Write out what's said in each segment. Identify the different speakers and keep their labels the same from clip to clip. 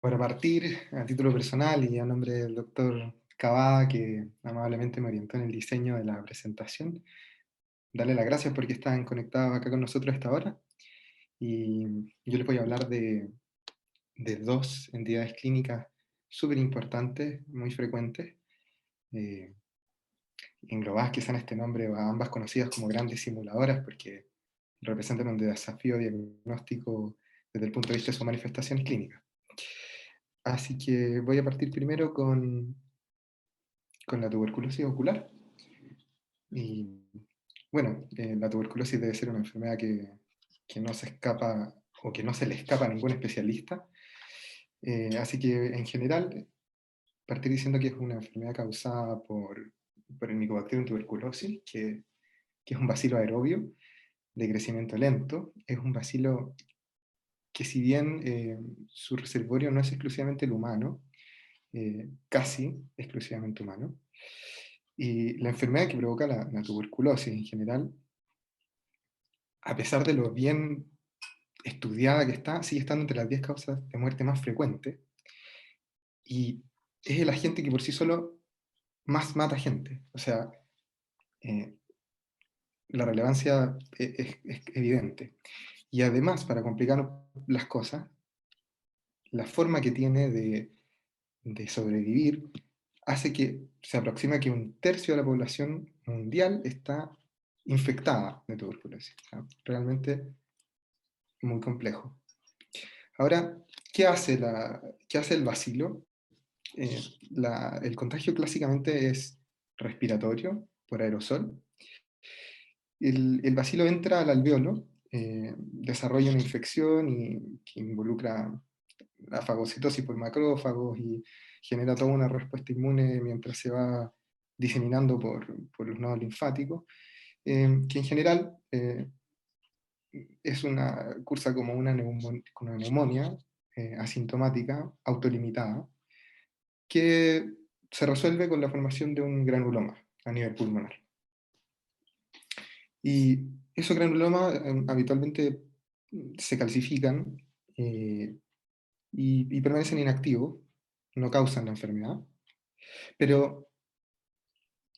Speaker 1: Para partir, a título personal y a nombre del doctor Cavada, que amablemente me orientó en el diseño de la presentación, darle las gracias porque están conectados acá con nosotros a esta hora. Y yo les voy a hablar de dos entidades clínicas súper importantes, muy frecuentes, eh, englobadas quizá en este nombre, o ambas conocidas como grandes simuladoras, porque representan un desafío diagnóstico desde el punto de vista de sus manifestaciones clínicas. Así que voy a partir primero con la tuberculosis ocular. Y bueno, la tuberculosis debe ser una enfermedad que no se escapa o que no se le escapa a ningún especialista. Así que en general, partir diciendo que es una enfermedad causada por el Mycobacterium tuberculosis, que es un bacilo aerobio de crecimiento lento. Es un bacilo que, si bien su reservorio no es exclusivamente el humano, casi exclusivamente humano, y la enfermedad que provoca la tuberculosis en general, a pesar de lo bien estudiada que está, sigue estando entre las 10 causas de muerte más frecuentes, y es el agente que por sí solo más mata gente. O sea, eh, la relevancia es evidente. Y además, para complicar las cosas, la forma que tiene de sobrevivir hace que se aproxima que un tercio de la población mundial está infectada de tuberculosis. O sea, realmente muy complejo. Ahora, qué hace el bacilo? Eh, el contagio clásicamente es respiratorio por aerosol. El bacilo entra al alveolo, desarrolla una infección que involucra la fagocitosis por macrófagos y genera toda una respuesta inmune mientras se va diseminando por los nodos linfáticos, que en general cursa como una neumonía asintomática, autolimitada, que se resuelve con la formación de un granuloma a nivel pulmonar. Y esos granulomas habitualmente se calcifican eh, y permanecen inactivos, no causan la enfermedad, pero,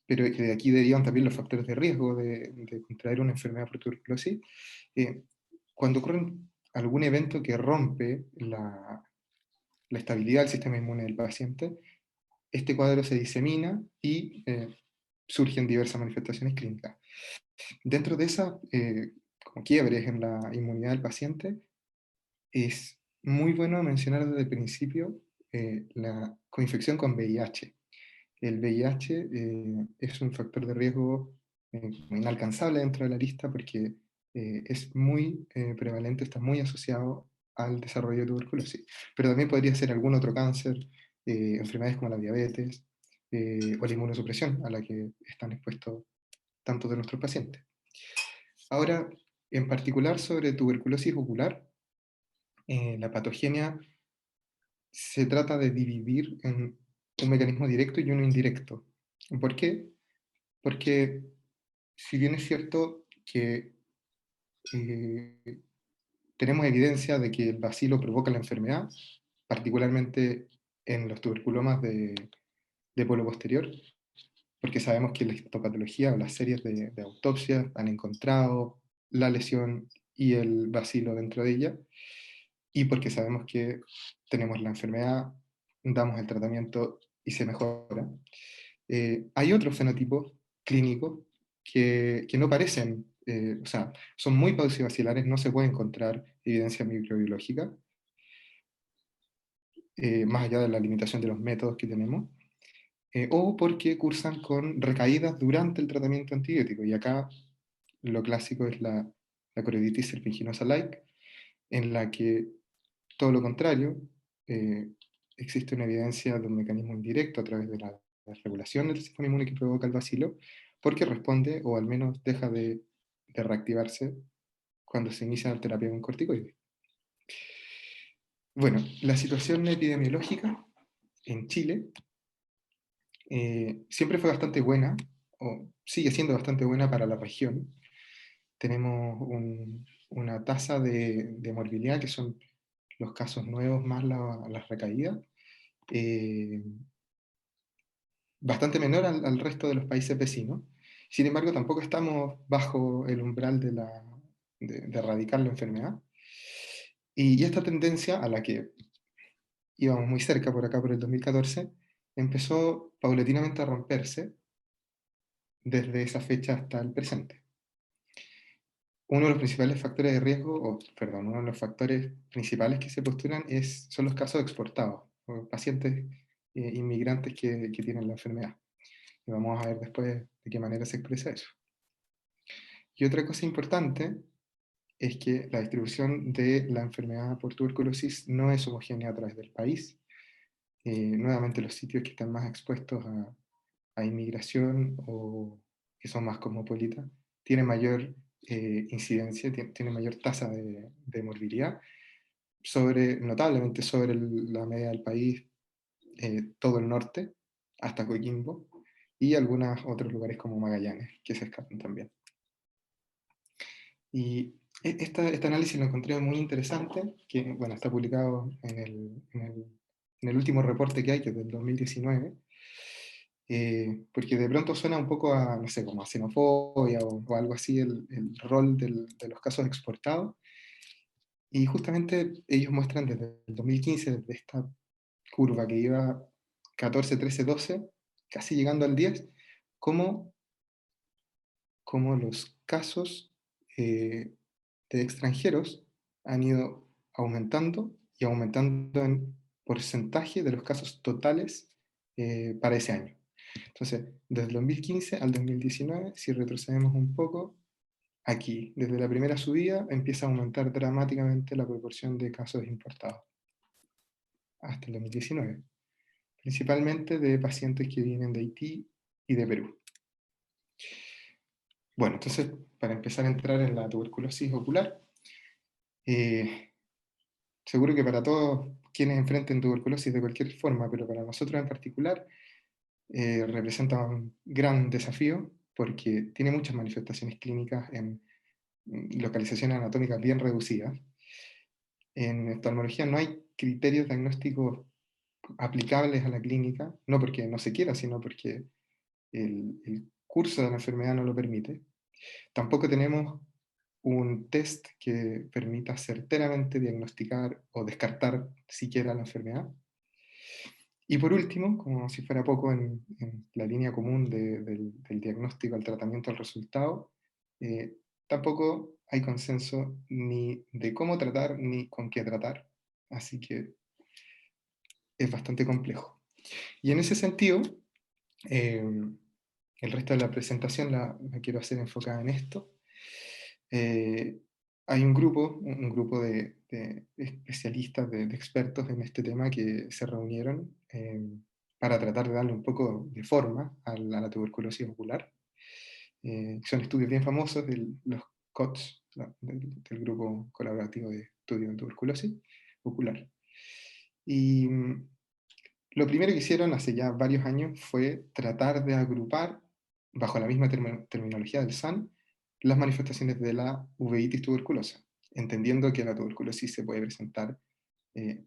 Speaker 1: pero de aquí derivan también los factores de riesgo de contraer una enfermedad por tuberculosis. Eh, Cuando ocurre algún evento que rompe la estabilidad del sistema inmune del paciente, este cuadro se disemina y surgen diversas manifestaciones clínicas. Dentro de esas, como quiebres en la inmunidad del paciente, es muy bueno mencionar desde el principio la coinfección con VIH. El VIH es un factor de riesgo inalcanzable dentro de la lista porque es muy prevalente, está muy asociado al desarrollo de tuberculosis. Pero también podría ser algún otro cáncer, enfermedades como la diabetes o la inmunosupresión a la que están expuestos tantos de nuestros pacientes. Ahora, en particular sobre tuberculosis ocular, la patogenia se trata de dividir en un mecanismo directo y uno indirecto. ¿Por qué? Porque si bien es cierto que eh, tenemos evidencia de que el bacilo provoca la enfermedad, particularmente en los tuberculomas de polo posterior, porque sabemos que la histopatología o las series de autopsias han encontrado la lesión y el bacilo dentro de ella, y porque sabemos que tenemos la enfermedad, damos el tratamiento y se mejora. Hay otros fenotipos clínicos que no parecen, o sea, son muy paucivacilares, no se puede encontrar evidencia microbiológica, más allá de la limitación de los métodos que tenemos, o porque cursan con recaídas durante el tratamiento antibiótico. Y acá lo clásico es la coriditis serpinginosa-like, en la que todo lo contrario, eh, existe una evidencia de un mecanismo indirecto a través de la regulación del sistema inmune que provoca el bacilo, porque responde o al menos deja de reactivarse cuando se inicia la terapia con corticoides. Bueno, la situación epidemiológica en Chile siempre fue bastante buena, o sigue siendo bastante buena para la región. Tenemos una tasa de morbilidad que son los casos nuevos más las recaídas, eh, bastante menor al resto de los países vecinos. Sin embargo, tampoco estamos bajo el umbral de erradicar la enfermedad. Y esta tendencia, a la que íbamos muy cerca por acá por el 2014, empezó paulatinamente a romperse desde esa fecha hasta el presente. Uno de los principales factores de riesgo, o perdón, uno de los factores principales que se postulan son los casos exportados, o pacientes inmigrantes que tienen la enfermedad. Y vamos a ver después de qué manera se expresa eso. Y otra cosa importante es que la distribución de la enfermedad por tuberculosis no es homogénea a través del país. Nuevamente, los sitios que están más expuestos a inmigración o que son más cosmopolitas tienen mayor incidencia, tienen mayor tasa de morbilidad, notablemente sobre la media del país, todo el norte, hasta Coquimbo, y algunos otros lugares como Magallanes, que se escapan también. Y este análisis lo encontré muy interesante, que bueno, está publicado en el último reporte que hay, que es del 2019, porque de pronto suena un poco a, no sé, como a xenofobia o algo así, el rol de los casos exportados. Y justamente ellos muestran desde el 2015, desde esta curva que iba 14, 13, 12, casi llegando al 10, cómo, cómo los casos de extranjeros han ido aumentando y aumentando en porcentaje de los casos totales para ese año. Entonces, desde el 2015 al 2019, si retrocedemos un poco, aquí, desde la primera subida, empieza a aumentar dramáticamente la proporción de casos importados hasta el 2019, principalmente de pacientes que vienen de Haití y de Perú. Bueno, entonces, para empezar a entrar en la tuberculosis ocular, eh, seguro que para todos quienes enfrenten tuberculosis de cualquier forma, pero para nosotros en particular, representa un gran desafío porque tiene muchas manifestaciones clínicas en localizaciones anatómicas bien reducidas. En oftalmología no hay criterios diagnósticos aplicables a la clínica, no porque no se quiera, sino porque el curso de la enfermedad no lo permite. Tampoco tenemos un test que permita certeramente diagnosticar o descartar siquiera la enfermedad. Y por último, como si fuera poco en la línea común del diagnóstico al tratamiento al resultado, tampoco hay consenso ni de cómo tratar ni con qué tratar. Así que es bastante complejo. Y en ese sentido, eh, el resto de la presentación la quiero hacer enfocada en esto. Eh, Hay un grupo de especialistas, de expertos en este tema que se reunieron para tratar de darle un poco de forma a la tuberculosis ocular. Son estudios bien famosos de los COTS, del Grupo Colaborativo de Estudio en Tuberculosis Ocular. Y lo primero que hicieron hace ya varios años fue tratar de agrupar, bajo la misma terminología del SAN, las manifestaciones de la uveitis tuberculosa, entendiendo que la tuberculosis se puede presentar eh,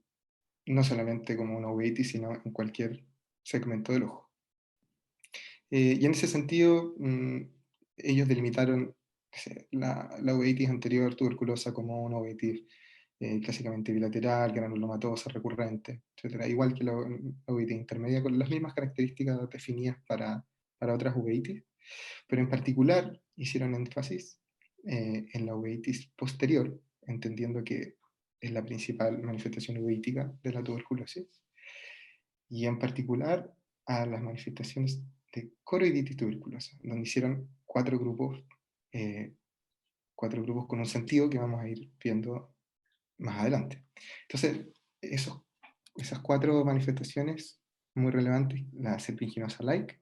Speaker 1: no solamente como una uveitis, sino en cualquier segmento del ojo. Y en ese sentido, ellos delimitaron la uveitis anterior tuberculosa como una uveitis clásicamente bilateral, granulomatosa, recurrente, etc. Igual que la uveitis intermedia, con las mismas características definidas para otras uveitis, pero en particular hicieron énfasis en la uveitis posterior, entendiendo que es la principal manifestación uveítica de la tuberculosis, y en particular a las manifestaciones de coroiditis tuberculosa, donde hicieron eh, 4 grupos con un sentido que vamos a ir viendo más adelante. Entonces, esas 4 manifestaciones muy relevantes, la serpinginosa-like,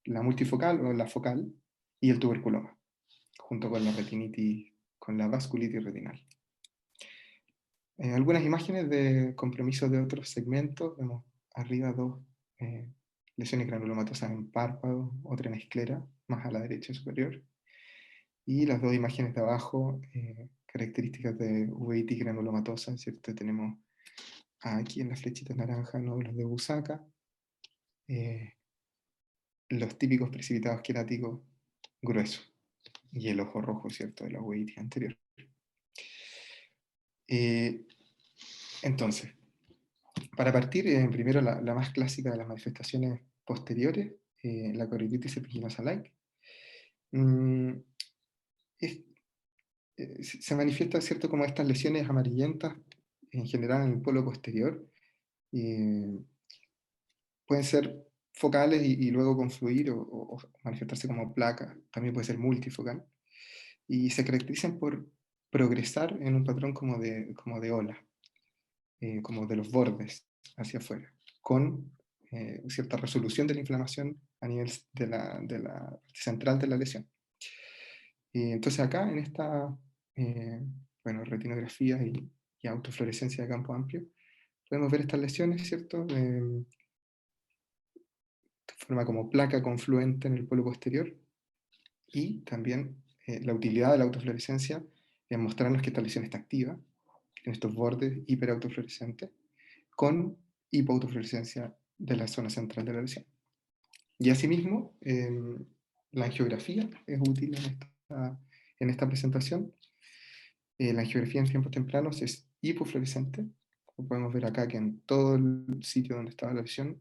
Speaker 1: la multifocal o la focal, y el tuberculoma, junto con la retinitis, con la vasculitis retinal. Algunas imágenes de compromiso de otros segmentos, vemos arriba 2 lesiones granulomatosas en párpado, otra en esclera, más a la derecha superior, y las 2 imágenes de abajo, características de uveitis granulomatosa, ¿cierto? Tenemos aquí en las flechitas naranjas nódulos de Busaka, los típicos precipitados queráticos gruesos, y el ojo rojo, ¿cierto? De la uveitis anterior. Entonces, para partir, primero la más clásica de las manifestaciones posteriores, la coritis epiginosa-like. Se manifiesta, ¿cierto?, como estas lesiones amarillentas, en general en el polo posterior. Pueden ser focales y luego confluir o manifestarse como placa. También puede ser multifocal. Y se caracterizan por progresar en un patrón como de ola, como de los bordes hacia afuera, con cierta resolución de la inflamación a nivel de la central de la lesión. Entonces acá en esta bueno, retinografía y autofluorescencia de campo amplio, podemos ver estas lesiones, ¿cierto? De forma como placa confluente en el polo posterior, y también la utilidad de la autofluorescencia en mostrarnos que esta lesión está activa, en estos bordes hiperautofluorescentes, con hipoautofluorescencia de la zona central de la lesión. Y asimismo, la angiografía es útil en esta presentación. La angiografía en tiempos tempranos es hipofluorescente. Como podemos ver acá, que en todo el sitio donde estaba la lesión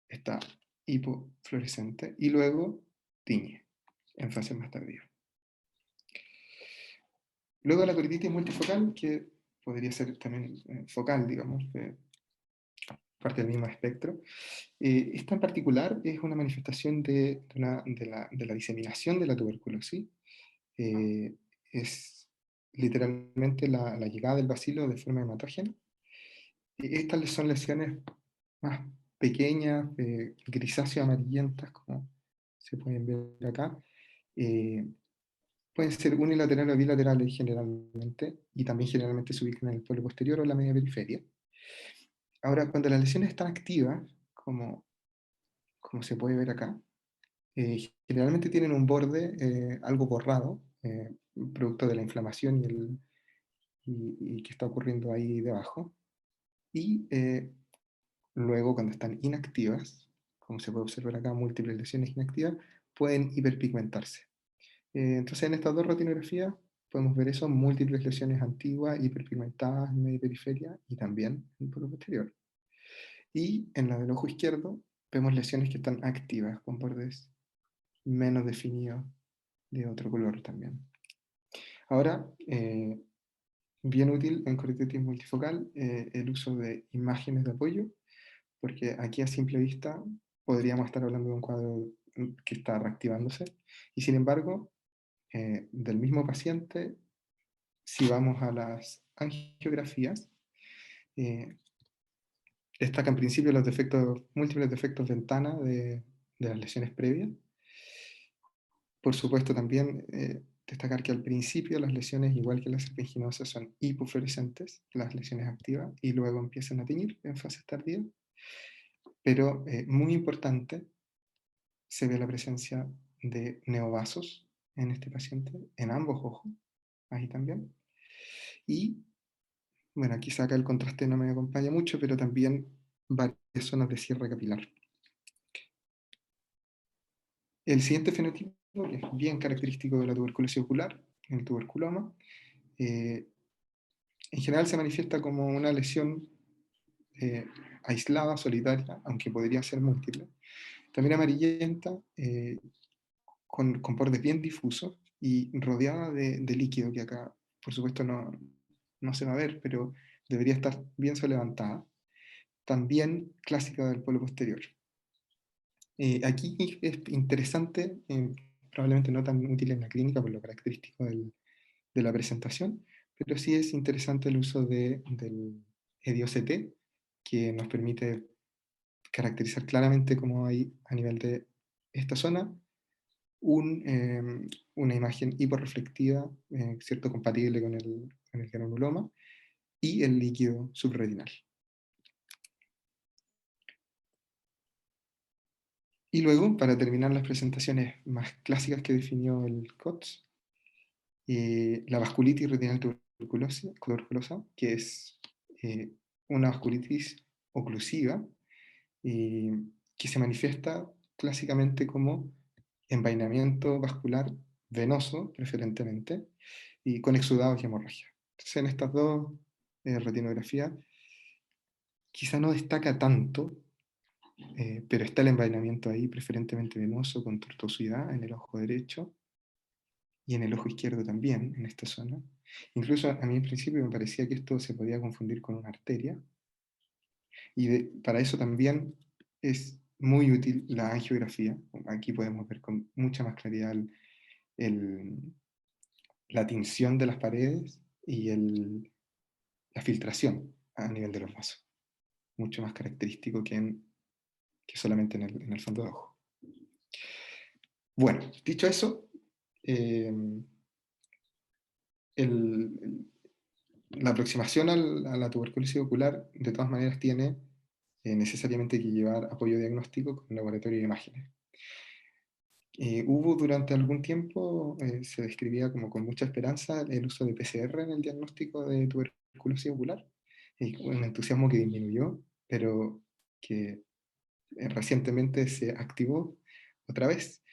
Speaker 1: está hipofluorescente, y luego tiñe en fase más tardía. Luego la coritis multifocal, que podría ser también focal, digamos, parte del mismo espectro. Esta en particular es una manifestación de la diseminación de la tuberculosis. Es literalmente la llegada del bacilo de forma hematógena. Estas son lesiones más pequeñas, grisáceo amarillentas, como se pueden ver acá. Pueden ser unilaterales o bilaterales generalmente, y también generalmente se ubican en el polo posterior o la media periferia. Ahora, cuando las lesiones están activas, como se puede ver acá, generalmente tienen un borde algo borrado, producto de la inflamación y que está ocurriendo ahí debajo. Y luego, cuando están inactivas, como se puede observar acá, múltiples lesiones inactivas, pueden hiperpigmentarse. Entonces, en estas dos retinografías podemos ver eso, múltiples lesiones antiguas, hiperpigmentadas en media periferia y también en el polo posterior. Y en la del ojo izquierdo vemos lesiones que están activas, con bordes menos definidos de otro color también. Ahora, bien útil en cortitis multifocal el uso de imágenes de apoyo, porque aquí a simple vista podríamos estar hablando de un cuadro que está reactivándose, y sin embargo, del mismo paciente, si vamos a las angiografías, destacan en principio los defectos, múltiples defectos ventana de las lesiones previas. Por supuesto, también destacar que al principio las lesiones, igual que las serpiginosas, son hipofluorescentes, las lesiones activas, y luego empiezan a teñir en fases tardías. Pero muy importante, se ve la presencia de neovasos en este paciente, en ambos ojos, ahí también. Y, bueno, aquí acá el contraste no me acompaña mucho, pero también varias zonas de cierre capilar. El siguiente fenotipo, que es bien característico de la tuberculosis ocular, el tuberculoma, en general se manifiesta como una lesión aislada, solitaria, aunque podría ser múltiple. También amarillenta, con bordes bien difusos y rodeada de líquido, que acá, por supuesto, no se va a ver, pero debería estar bien levantada. También clásica del polo posterior. Aquí es interesante, probablemente no tan útil en la clínica por lo característico de la presentación, pero sí es interesante el uso del EDIO-CT, que nos permite caracterizar claramente cómo hay a nivel de esta zona una imagen hiporreflectiva, ¿cierto? Compatible con el granuloma y el líquido subretinal. Y luego, para terminar las presentaciones más clásicas que definió el COTS, la vasculitis retinal tuberculosa, que es eh, una vasculitis oclusiva, eh, que se manifiesta clásicamente como envainamiento vascular venoso, preferentemente, y con exudados y hemorragia. Entonces, en estas dos retinografías, quizá no destaca tanto, pero está el envainamiento ahí, preferentemente venoso, con tortuosidad en el ojo derecho y en el ojo izquierdo también, en esta zona. Incluso a mí en principio me parecía que esto se podía confundir con una arteria, y para eso también es muy útil la angiografía. Aquí podemos ver con mucha más claridad el- la tinción de las paredes y la filtración a nivel de los vasos, mucho más característico que solamente en el fondo de ojo. Bueno, dicho eso, eh, el- la aproximación a la tuberculosis ocular de todas maneras tiene necesariamente que llevar apoyo diagnóstico con laboratorio de imágenes. Hubo durante algún tiempo, se describía como con mucha esperanza el uso de PCR en el diagnóstico de tuberculosis ocular, y un entusiasmo que disminuyó, pero que recientemente se activó otra vez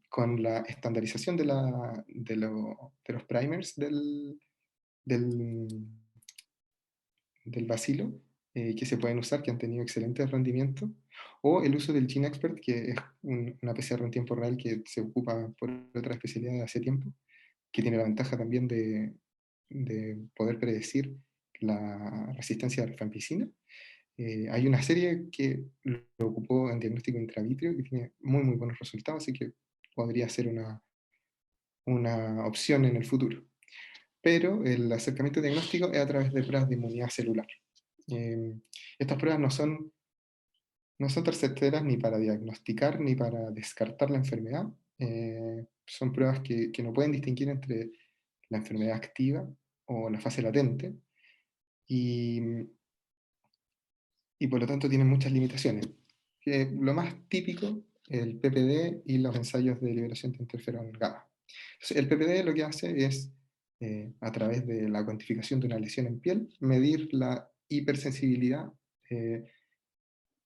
Speaker 1: con la estandarización de los primers del, del bacilo, que se pueden usar, que han tenido excelente rendimiento, o el uso del GeneXpert, que es una PCR en tiempo real que se ocupa por otra especialidad de hace tiempo, que tiene la ventaja también de poder predecir la resistencia a la rifampicina. Hay una serie que lo ocupó en diagnóstico intravítrea que tiene muy, muy buenos resultados, así que podría ser una opción en el futuro. Pero el acercamiento diagnóstico es a través de pruebas de inmunidad celular. Eh, Estas pruebas no son terceras ni para diagnosticar ni para descartar la enfermedad. Son pruebas que no pueden distinguir entre la enfermedad activa o la fase latente, y, y por lo tanto tienen muchas limitaciones. Lo más típico, el PPD y los ensayos de liberación de interferón gamma. Entonces, el PPD lo que hace es, a través de la cuantificación de una lesión en piel, medir la hipersensibilidad eh,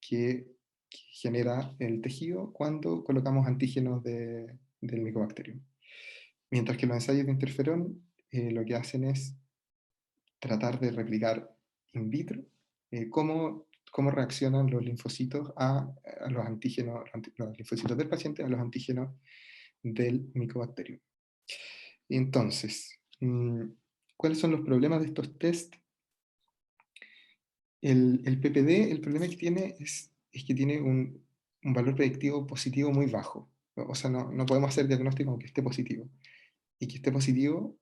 Speaker 1: que genera el tejido cuando colocamos antígenos del Mycobacterium. Mientras que los ensayos de interferón lo que hacen es tratar de replicar in vitro cómo reaccionan los linfocitos a los antígenos, los linfocitos del paciente a los antígenos del Mycobacterium. Entonces, ¿cuáles son los problemas de estos test? El PPD, el problema que tiene es que tiene un valor predictivo positivo muy bajo. O sea, no podemos hacer diagnóstico aunque esté positivo. Y que esté positivo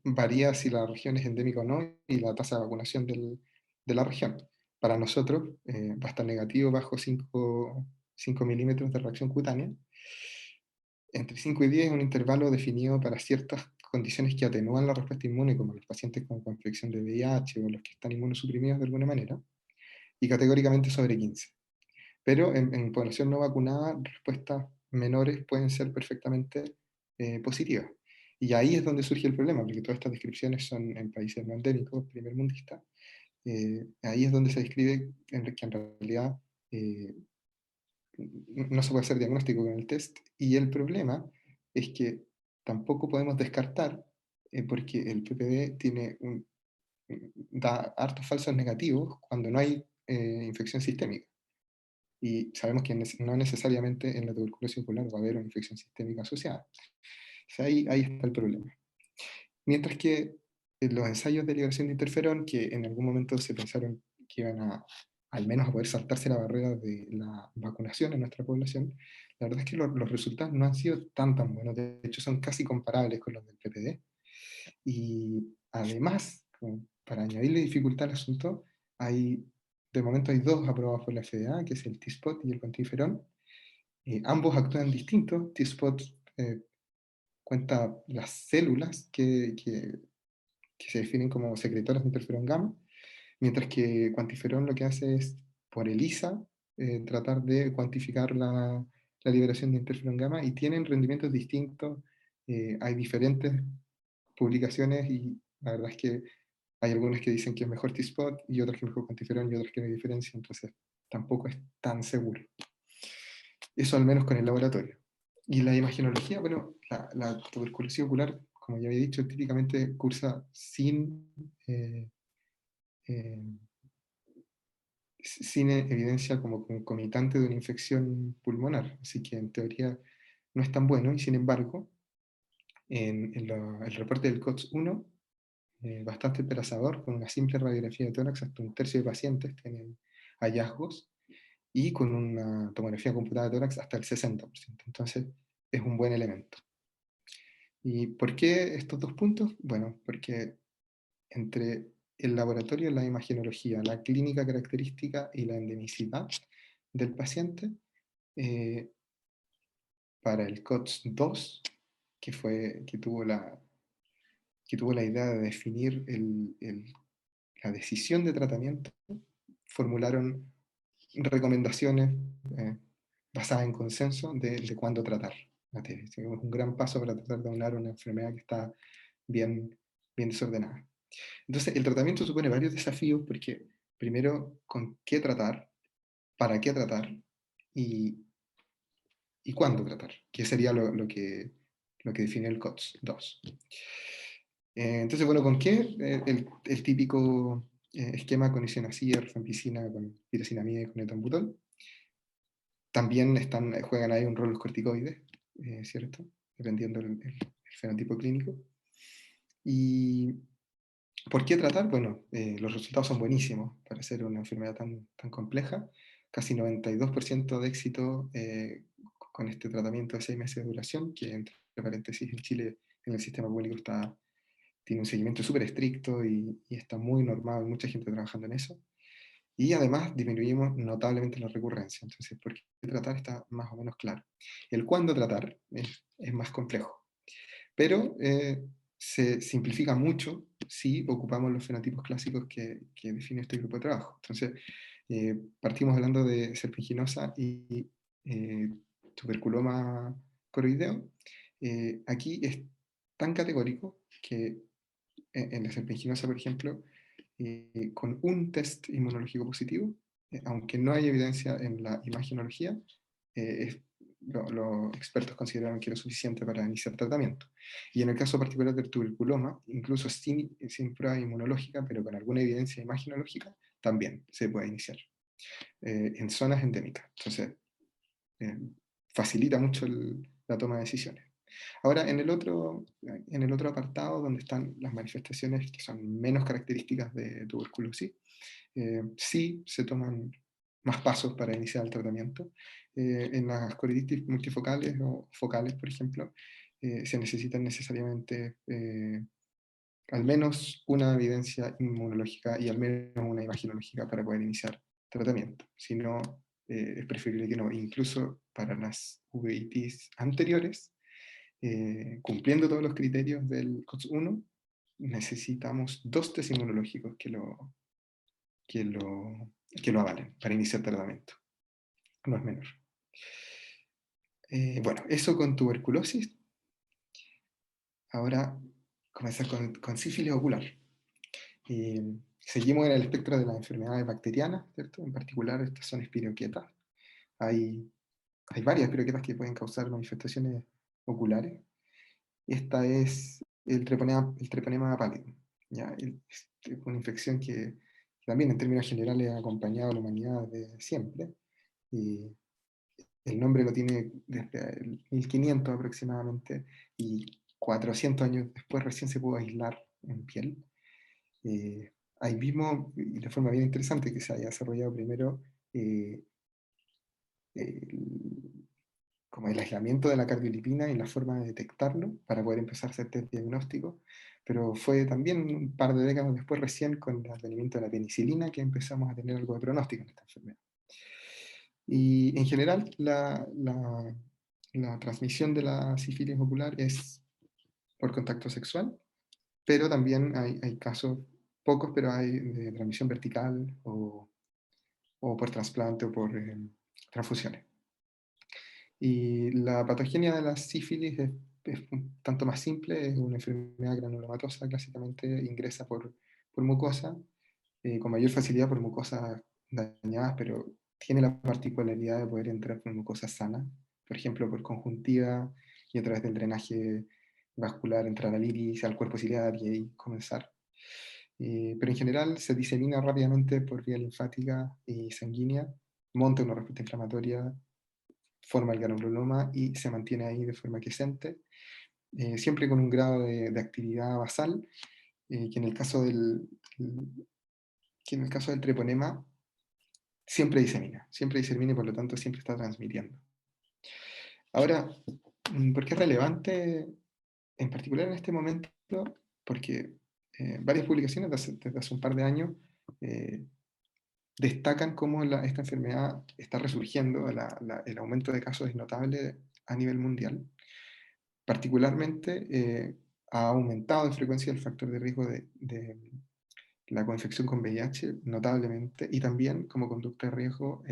Speaker 1: varía si la región es endémica o no y la tasa de vacunación de la región. Para nosotros va a estar negativo bajo 5 milímetros de reacción cutánea. Entre 5 y 10 es un intervalo definido para ciertas condiciones que atenúan la respuesta inmune, como los pacientes con infección de VIH o los que están inmunosuprimidos de alguna manera, y categóricamente sobre 15. Pero en población no vacunada, respuestas menores pueden ser perfectamente positivas. Y ahí es donde surge el problema, porque todas estas descripciones son en países no endémicos, primermundistas. Ahí es donde se describe que en realidad eh, no se puede hacer diagnóstico con el test. Y el problema es que tampoco podemos descartar, porque el PPD da hartos falsos negativos cuando no hay infección sistémica. Y sabemos que no necesariamente en la tuberculosis ocular va a haber una infección sistémica asociada. O sea, ahí está el problema. Mientras que los ensayos de liberación de interferón, que en algún momento se pensaron que iban al menos a poder saltarse la barrera de la vacunación en nuestra población, la verdad es que los resultados no han sido tan buenos. De hecho, son casi comparables con los del PPD. Y además, para añadirle dificultad al asunto, de momento hay dos aprobados por la FDA, que es el T-Spot y el Quantiferon. Ambos actúan distintos. T-Spot cuenta las células que se definen como secretoras de interferón gamma, mientras que Quantiferon lo que hace es, por ELISA, tratar de cuantificar la liberación de interferón gamma, y tienen rendimientos distintos Hay diferentes publicaciones y la verdad es que hay algunas que dicen que es mejor T-Spot y otras que es mejor cuantiferón y otras que no hay diferencia, entonces tampoco es tan seguro. Eso al menos con el laboratorio. Y la imagenología, bueno, la tuberculosis ocular, como ya había dicho, típicamente cursa eh, sin evidencia como concomitante de una infección pulmonar, así que en teoría no es tan bueno, y sin embargo, el reporte del COTS-1, bastante esperanzador, con una simple radiografía de tórax, hasta un tercio de pacientes tienen hallazgos, y con una tomografía computada de tórax hasta el 60%. Entonces, es un buen elemento. ¿Y por qué estos dos puntos? Bueno, porque entre el laboratorio, la imagenología, la clínica característica y la endemicidad del paciente, eh, para el COTS-2, que tuvo la idea de definir la decisión de tratamiento, formularon recomendaciones eh, basadas en consenso de cuándo tratar la TB. Es un gran paso para tratar de aunar una enfermedad que está bien, bien desordenada. Entonces, el tratamiento supone varios desafíos porque, primero, con qué tratar, para qué tratar y, y cuándo tratar, que sería lo que define el COTS-2. Entonces, bueno, ¿con qué? El típico esquema con isoniazida, rifampicina, con piracinamida y con etambutol. También juegan ahí un rol los corticoides, ¿cierto? Dependiendo del fenotipo clínico. ¿Y por qué tratar? Bueno, los resultados son buenísimos para ser una enfermedad tan compleja. Casi 92% de éxito con este tratamiento de 6 meses de duración, que entre paréntesis en Chile en el sistema público tiene un seguimiento súper estricto y está muy normado, hay mucha gente trabajando en eso. Y además disminuimos notablemente la recurrencia. Entonces, por qué tratar está más o menos claro. El cuándo tratar es más complejo, pero se simplifica mucho si ocupamos los fenotipos clásicos que define este grupo de trabajo. Entonces, partimos hablando de serpinginosa y tuberculoma coroideo. Aquí es tan categórico que en la serpinginosa, por ejemplo, con un test inmunológico positivo, aunque no hay evidencia en la imagenología, los expertos consideraron que era suficiente para iniciar tratamiento. Y en el caso particular del tuberculoma, incluso sin prueba inmunológica, pero con alguna evidencia imagenológica, también se puede iniciar en zonas endémicas. Entonces, eh, facilita mucho la toma de decisiones. Ahora, en el otro apartado, donde están las manifestaciones que son menos características de tuberculosis, sí se toman más pasos para iniciar el tratamiento. En las colitis multifocales o focales, por ejemplo, se necesitan necesariamente al menos una evidencia inmunológica y al menos una imagenológica para poder iniciar tratamiento. Si no, es preferible que no. Incluso para las uveitis anteriores, cumpliendo todos los criterios del COTS-1, necesitamos 2 test inmunológicos que lo, que lo avalen para iniciar tratamiento. No es menor. Bueno, eso con tuberculosis. Ahora comenzar con sífilis ocular. Seguimos en el espectro de las enfermedades bacterianas, ¿cierto? En particular, estas son espiroquetas. Hay, hay varias espiroquetas que pueden causar manifestaciones oculares. Esta es el treponema pallidum. ¿Ya? Es una infección que también en términos generales ha acompañado a la humanidad desde siempre. Y el nombre lo tiene desde el 1500 aproximadamente, y 400 años después recién se pudo aislar en piel. Ahí mismo, y de forma bien interesante, que se haya desarrollado primero eh, el- como el aislamiento de la cardiolipina y la forma de detectarlo para poder empezar a hacer test diagnóstico, pero fue también un par de décadas después recién con el advenimiento de la penicilina que empezamos a tener algo de pronóstico en esta enfermedad. Y en general la transmisión de la sífilis ocular es por contacto sexual, pero también hay casos, pocos, pero hay de transmisión vertical o por trasplante o por transfusiones. Y la patogenia de la sífilis es es un tanto más simple, es una enfermedad granulomatosa, clásicamente ingresa por mucosa, con mayor facilidad por mucosas dañadas, pero tiene la particularidad de poder entrar por mucosas sanas, por ejemplo, por conjuntiva y a través del drenaje vascular entrar al iris, al cuerpo ciliar y ahí comenzar. Pero en general se disemina rápidamente por vía linfática y sanguínea, monta una respuesta inflamatoria, forma el granuloma y se mantiene ahí de forma quiescente, siempre con un grado de actividad basal, que en el caso que en el caso del treponema siempre disemina y por lo tanto siempre está transmitiendo. Ahora, ¿por qué es relevante en particular en este momento? Porque varias publicaciones desde hace un par de años eh, destacan cómo esta enfermedad está resurgiendo, el aumento de casos es notable a nivel mundial. Particularmente ha aumentado en frecuencia el factor de riesgo de la coinfección con VIH notablemente y también como conducta de riesgo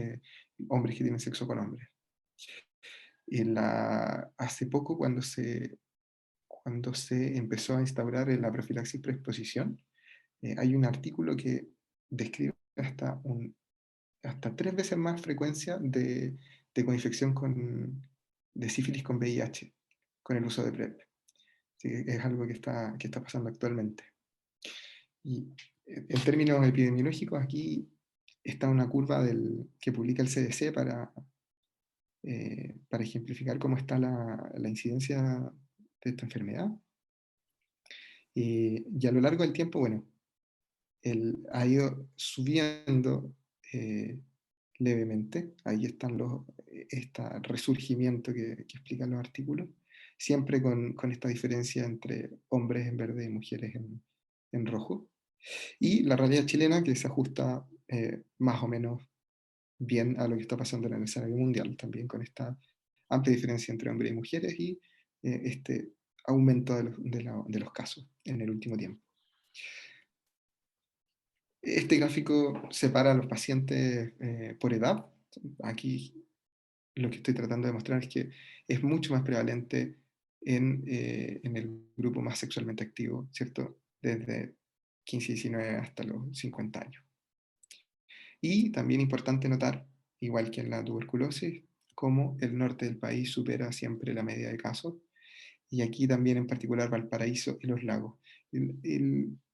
Speaker 1: hombres que tienen sexo con hombres. Hace poco cuando se empezó a instaurar la profilaxis preexposición, hay un artículo que describe hasta 3 veces más frecuencia de coinfección de sífilis con VIH con el uso de PrEP. Así que es algo que está pasando actualmente. Y en términos epidemiológicos, aquí está una curva que publica el CDC para ejemplificar cómo está la incidencia de esta enfermedad. Y a lo largo del tiempo, bueno, ha ido subiendo levemente. Ahí están este resurgimiento que explican los artículos, siempre con esta diferencia entre hombres en verde y mujeres en rojo. Y la realidad chilena que se ajusta más o menos bien a lo que está pasando en el escenario mundial, también con esta amplia diferencia entre hombres y mujeres y este aumento de los casos en el último tiempo. Este gráfico separa a los pacientes por edad. Aquí lo que estoy tratando de mostrar es que es mucho más prevalente en el grupo más sexualmente activo, ¿cierto? Desde 15 y 19 hasta los 50 años. Y también importante notar, igual que en la tuberculosis, cómo el norte del país supera siempre la media de casos, y aquí también en particular Valparaíso y los lagos.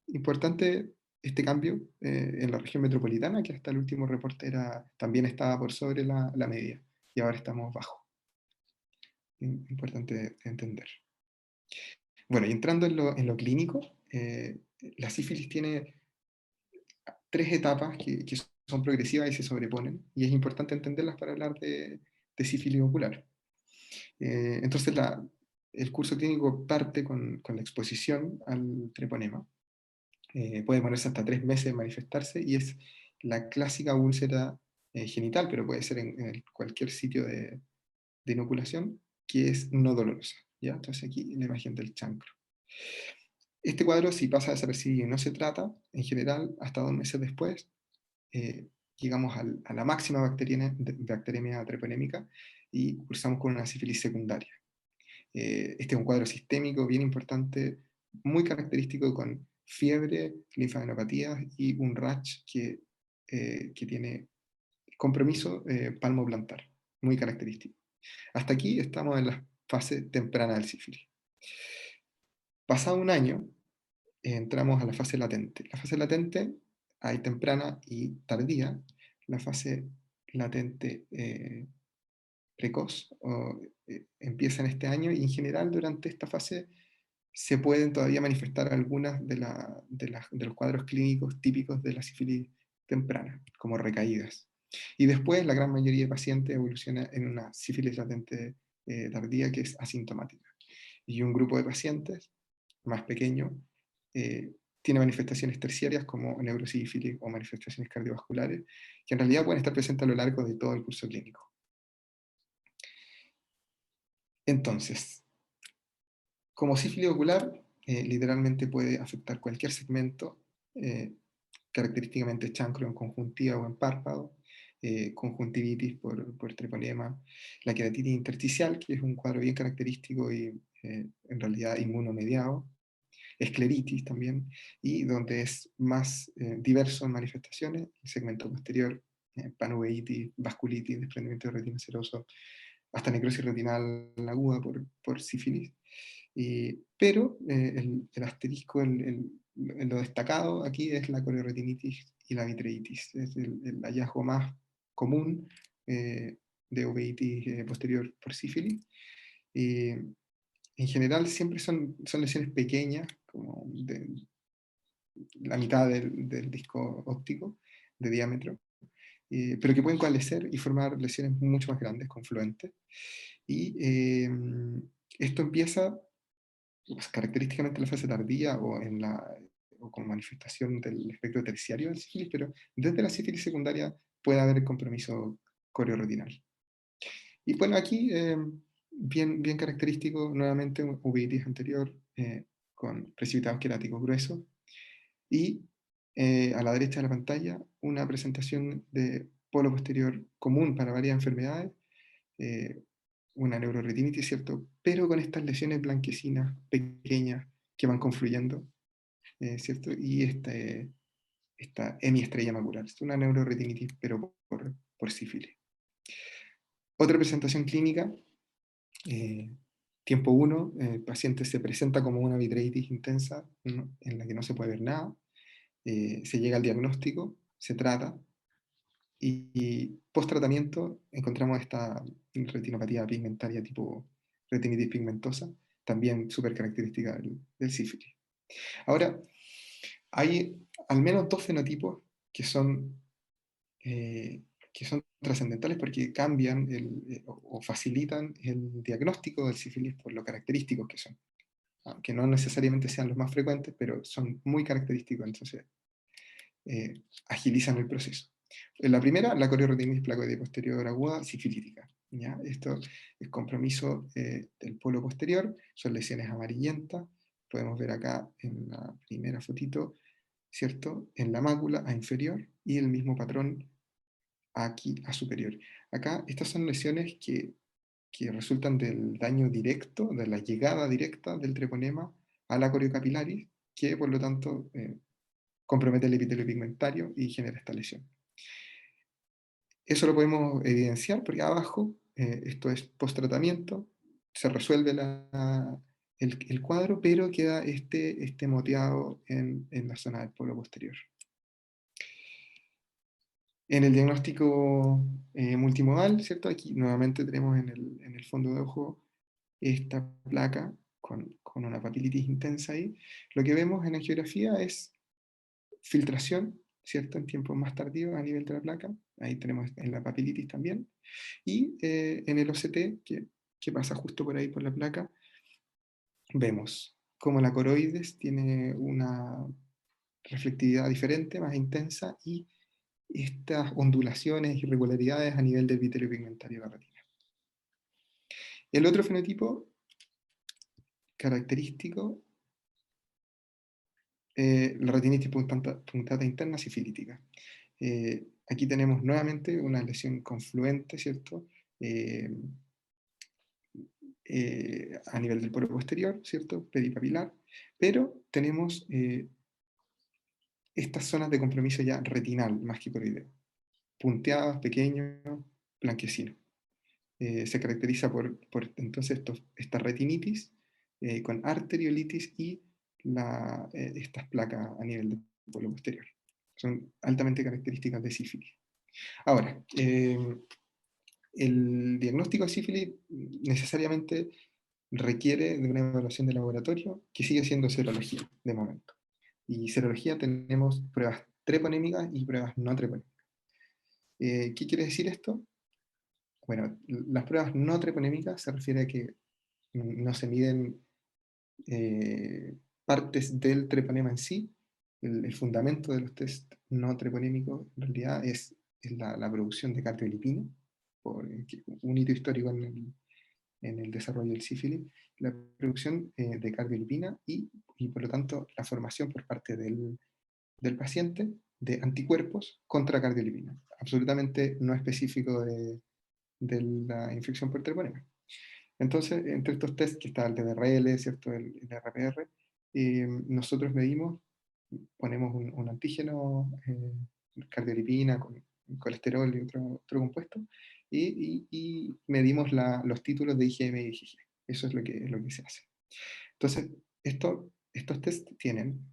Speaker 1: Importante este cambio en la región metropolitana, que hasta el último reporte también estaba por sobre la media, y ahora estamos bajo. Importante entender. Bueno, y entrando en lo clínico, la sífilis tiene 3 etapas que son progresivas y se sobreponen, y es importante entenderlas para hablar de sífilis ocular. Entonces, el curso clínico parte con la exposición al treponema. Puede ponerse hasta 3 meses en manifestarse y es la clásica úlcera genital, pero puede ser en cualquier sitio de inoculación, que es no dolorosa. ¿Ya? Entonces aquí la imagen del chancro. Este cuadro, si pasa desapercibido y no se trata, en general, hasta 2 meses después, llegamos a la máxima bacteriemia treponémica y cursamos con una sífilis secundaria. Este es un cuadro sistémico bien importante, muy característico con fiebre, linfadenopatías y un rash que tiene compromiso palmoplantar, muy característico. Hasta aquí estamos en la fase temprana del sífilis. Pasado un año, entramos a la fase latente. La fase latente hay temprana y tardía. La fase latente precoz empieza en este año y en general durante esta fase se pueden todavía manifestar algunas de los cuadros clínicos típicos de la sífilis temprana, como recaídas. Y después la gran mayoría de pacientes evoluciona en una sífilis latente tardía que es asintomática. Y un grupo de pacientes más pequeño tiene manifestaciones terciarias como neurosífilis o manifestaciones cardiovasculares, que en realidad pueden estar presentes a lo largo de todo el curso clínico. Entonces, como sífilis ocular, literalmente puede afectar cualquier segmento, característicamente chancro en conjuntiva o en párpado, conjuntivitis por treponema, la queratitis intersticial, que es un cuadro bien característico y en realidad inmunomediado, escleritis también, y donde es más diverso en manifestaciones, el segmento posterior, panuveitis, vasculitis, desprendimiento de retina seroso, hasta necrosis retinal aguda por sífilis. Pero el asterisco, lo destacado aquí es la corioretinitis y la vitreitis. Es el hallazgo más común de uveitis posterior por sífilis. En general siempre son lesiones pequeñas, como de la mitad del disco óptico de diámetro, pero que pueden coalescer y formar lesiones mucho más grandes, confluentes. Y esto empieza pues, característicamente en la fase tardía o con manifestación del espectro terciario del sífilis, pero desde la sífilis secundaria puede haber compromiso corioretinal. Y bueno, aquí bien característico nuevamente un uveitis anterior con precipitados queráticos gruesos y a la derecha de la pantalla una presentación de polo posterior común para varias enfermedades, eh, una neuroretinitis, ¿cierto? Pero con estas lesiones blanquecinas pequeñas que van confluyendo, ¿cierto? Y esta hemiestrella macular, es una neuroretinitis, pero por sífilis. Otra presentación clínica, eh, tiempo 1, el paciente se presenta como una vitreitis intensa, ¿no? En la que no se puede ver nada, se llega al diagnóstico, se trata, y post tratamiento encontramos esta retinopatía pigmentaria tipo retinitis pigmentosa, también súper característica del sífilis. Ahora, hay al menos dos fenotipos que son, que son trascendentales porque cambian o facilitan el diagnóstico del sífilis por lo característicos que son, aunque no necesariamente sean los más frecuentes, pero son muy característicos, entonces agilizan el proceso. En la primera, la corioretinitis placoide posterior aguda sifilítica. ¿Ya? Esto es compromiso del polo posterior, son lesiones amarillentas, podemos ver acá en la primera fotito, ¿cierto? En la mácula a inferior y el mismo patrón aquí a superior. Acá estas son lesiones que resultan del daño directo, de la llegada directa del treponema a la coriocapilaris, que por lo tanto compromete el epitelio pigmentario y genera esta lesión. Eso lo podemos evidenciar porque abajo, esto es post-tratamiento, se resuelve el cuadro, pero queda este moteado en la zona del polo posterior. En el diagnóstico multimodal, ¿cierto? Aquí nuevamente tenemos en el fondo de ojo esta placa con una papilitis intensa ahí. Lo que vemos en angiografía es filtración, ¿cierto? En tiempos más tardíos a nivel de la placa. Ahí tenemos en la papilitis también. Y en el OCT, que pasa justo por ahí por la placa, vemos cómo la coroides tiene una reflectividad diferente, más intensa, y estas ondulaciones, irregularidades a nivel del epitelio pigmentario de la retina. El otro fenotipo característico, la retinitis punctata interna sifilítica. Aquí tenemos nuevamente una lesión confluente, ¿cierto? A nivel del polo posterior, ¿cierto? Peripapilar, pero tenemos estas zonas de compromiso ya retinal, más que coroideo, punteadas, pequeños, blanquecinos. Se caracteriza por entonces esta retinitis con arteriolitis y estas placas a nivel del polo posterior. Son altamente características de sífilis. Ahora, el diagnóstico de sífilis necesariamente requiere de una evaluación de laboratorio que sigue siendo serología de momento. Y serología tenemos pruebas treponémicas y pruebas no treponémicas. ¿Qué quiere decir esto? Bueno, las pruebas no treponémicas se refiere a que no se miden partes del treponema en sí. El fundamento de los test no treponémicos en realidad es la producción de cardiolipina, por un hito histórico en el desarrollo del sífilis, la producción de cardiolipina y por lo tanto la formación por parte del paciente de anticuerpos contra cardiolipina, absolutamente no específico de la infección por treponema. Entonces, entre estos test que está el DDRL, ¿cierto? El RPR, nosotros medimos, ponemos un antígeno, cardiolipina con colesterol y otro compuesto, y medimos los títulos de IgM y IgG. Eso es lo que se hace. Entonces, estos test tienen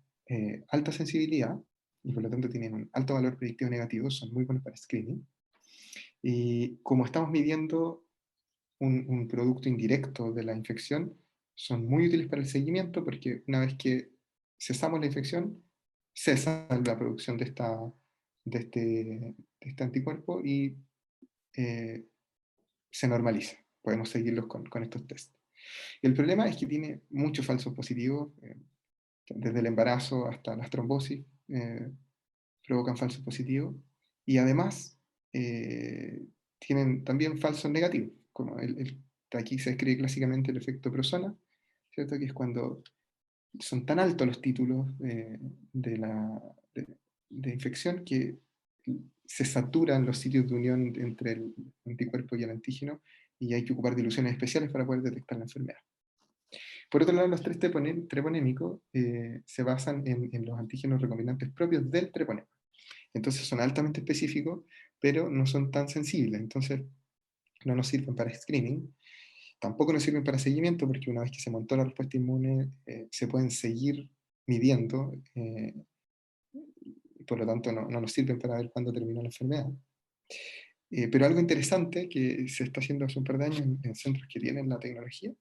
Speaker 1: alta sensibilidad y por lo tanto tienen un alto valor predictivo negativo, son muy buenos para screening. Y como estamos midiendo un producto indirecto de la infección, son muy útiles para el seguimiento porque una vez que cesamos la infección, cesa la producción de este anticuerpo y eh, se normaliza. Podemos seguirlos con estos test. El problema es que tiene muchos falsos positivos, desde el embarazo hasta las trombosis, provocan falsos positivos, y además tienen también falsos negativos, como aquí se describe clásicamente el efecto Prosona, ¿cierto? Que es cuando son tan altos los títulos de, de infección que se saturan los sitios de unión entre el anticuerpo y el antígeno, y hay que ocupar diluciones especiales para poder detectar la enfermedad. Por otro lado, los test treponémicos se basan en los antígenos recombinantes propios del treponema. Entonces son altamente específicos, pero no son tan sensibles. Entonces no nos sirven para screening. Tampoco nos sirven para seguimiento, porque una vez que se montó la respuesta inmune, se pueden seguir midiendo, y por lo tanto no nos sirven para ver cuándo terminó la enfermedad. Pero algo interesante que se está haciendo hace un par de años en centros que tienen la tecnología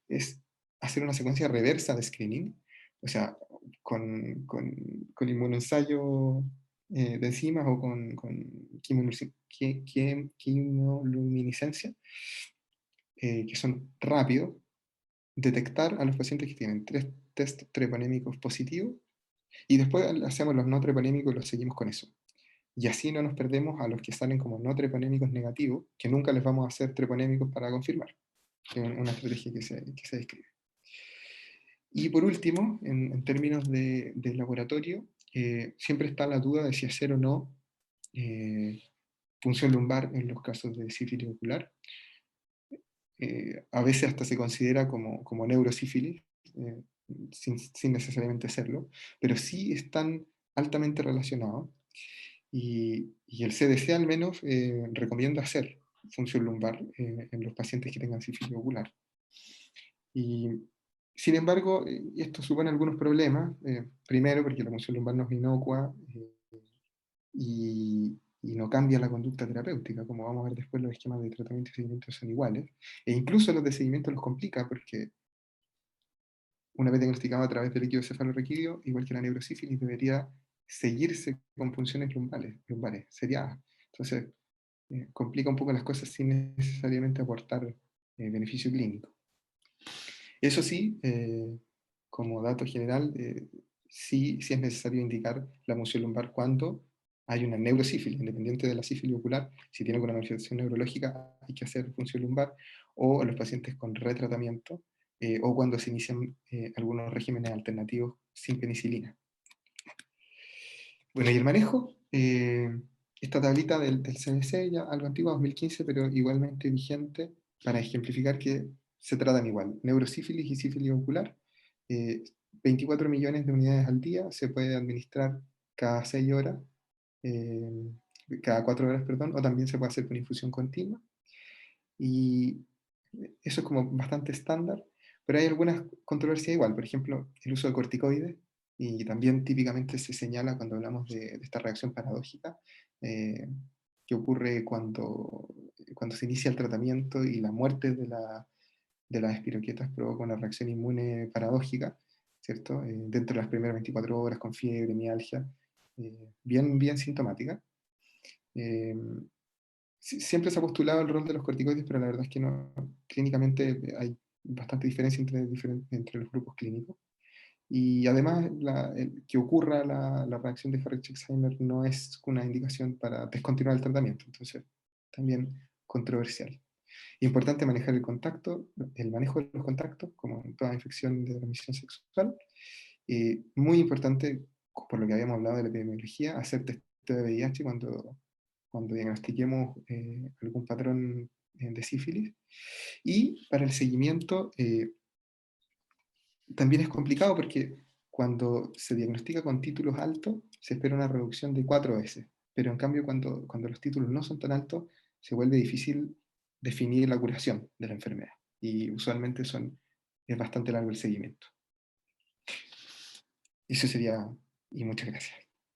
Speaker 1: es hacer una secuencia reversa de screening, o sea, con inmunoensayo de enzimas o con quimioluminiscencia, que son rápidos, detectar a los pacientes que tienen tres test treponémicos positivos y después hacemos los no treponémicos y los seguimos con eso. Y así no nos perdemos a los que salen como no treponémicos negativos, que nunca les vamos a hacer treponémicos para confirmar. Es una estrategia que se describe. Y por último, en términos de laboratorio, siempre está la duda de si hacer o no punción lumbar en los casos de sífilis ocular. A veces hasta se considera como neurosífilis, eh, sin necesariamente serlo, pero sí están altamente relacionados. Y el CDC al menos recomienda hacer función lumbar en los pacientes que tengan sífilis ocular. Y, sin embargo, esto supone algunos problemas. Primero, porque la punción lumbar no es inocua y no cambia la conducta terapéutica. Como vamos a ver después, los esquemas de tratamiento y seguimiento son iguales. E incluso los de seguimiento los complica, porque una vez diagnosticado a través del líquido cefalorraquídeo, igual que la neurosífilis, debería seguirse con punciones lumbares seriadas. Entonces, complica un poco las cosas sin necesariamente aportar beneficio clínico. Eso sí, como dato general, sí es necesario indicar la punción lumbar cuando hay una neurosífilis, independiente de la sífilis ocular. Si tiene alguna manifestación neurológica, hay que hacer punción lumbar, o en los pacientes con retratamiento, o cuando se inician algunos regímenes alternativos sin penicilina. Bueno, y el manejo, esta tablita del CDC, ya algo antigua, 2015, pero igualmente vigente, para ejemplificar que se tratan igual. Neurosífilis y sífilis ocular, 24 millones de unidades al día, se puede administrar cada 6 horas, eh, cada 4 horas, perdón, o también se puede hacer con infusión continua. Y eso es como bastante estándar, pero hay algunas controversias igual. Por ejemplo, el uso de corticoides, y también típicamente se señala cuando hablamos de esta reacción paradójica, eh, que ocurre cuando se inicia el tratamiento y la muerte de las espiroquetas provoca una reacción inmune paradójica, ¿cierto? Dentro de las primeras 24 horas con fiebre, mialgia, bien sintomática. Eh, Siempre se ha postulado el rol de los corticoides, pero la verdad es que no, clínicamente hay bastante diferencia entre los grupos clínicos. Y además, que ocurra la reacción de Farrell-Schexheimer no es una indicación para descontinuar el tratamiento, entonces también controversial. Importante manejar el contacto, el manejo de los contactos, como en toda infección de transmisión sexual. Muy importante por lo que habíamos hablado de la epidemiología, hacer testeo de VIH cuando diagnostiquemos algún patrón de sífilis. Y para el seguimiento también es complicado porque cuando se diagnostica con títulos altos, se espera una reducción de 4 veces, pero en cambio cuando los títulos no son tan altos, se vuelve difícil definir la curación de la enfermedad. Y usualmente es bastante largo el seguimiento. Eso sería, y muchas gracias.